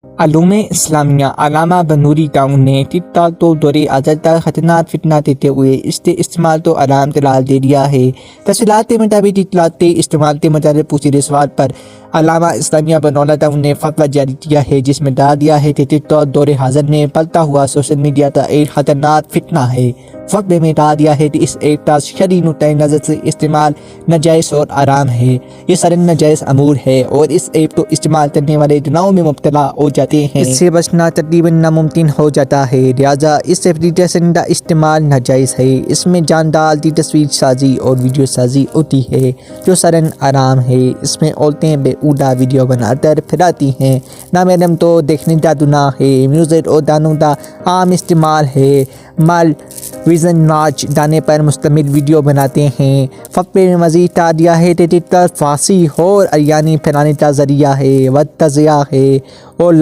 आलूम इस्लामिया अलामा Banuri town ने TikTok तो दौरे आज़ादा खतरनाक फितना देते हुए इसके इस्तेमाल तो आराम तलाल दे दिया है। तफसीलात के मुताबिक टिकटॉक के इस्तेमाल के मुताबिक पूछे सवाल पर अलामा इस्लामिया बनौला टाउन ने फतवा जारी किया है, जिसमें डाला दिया है कि टिकटॉक दौरे हाजिर ने पलता हुआ सोशल मीडिया का एक खतरनाक फितना है। फतवे में डाला दिया है कि इस ऐप का शरई नुक्ता नज़र से इस्तेमाल नाजायज़ और आराम है। ये सरन नाजायज़ अमूर है और इस ऐप को इस्तेमाल करने वाले गुनाहों में मुब्तला हो जाते हैं। इससे बचना तकरीबन नामुमकिन हो जाता है, लिहाजा इस एप्लीकेशन का इस्तेमाल नाजायज़ है। इसमें जानदार की तस्वीर साजी और वीडियो साजी होती है जो सरन आराम है। इसमें औरतें बेहुदा वीडियो बनाकर फिराती हैं। ना मैडम तो देखने का गुनाह है। म्यूज़िक और गानों का आम इस्तेमाल है। माल विजन नाच गाने पर मुश्तमिल वीडियो बनाते हैं। फतवे में मज़ीद कहा दिया है कि टिकटॉक फांसी और अरियानी फैलाने का ज़रिया है, वतज़िया है और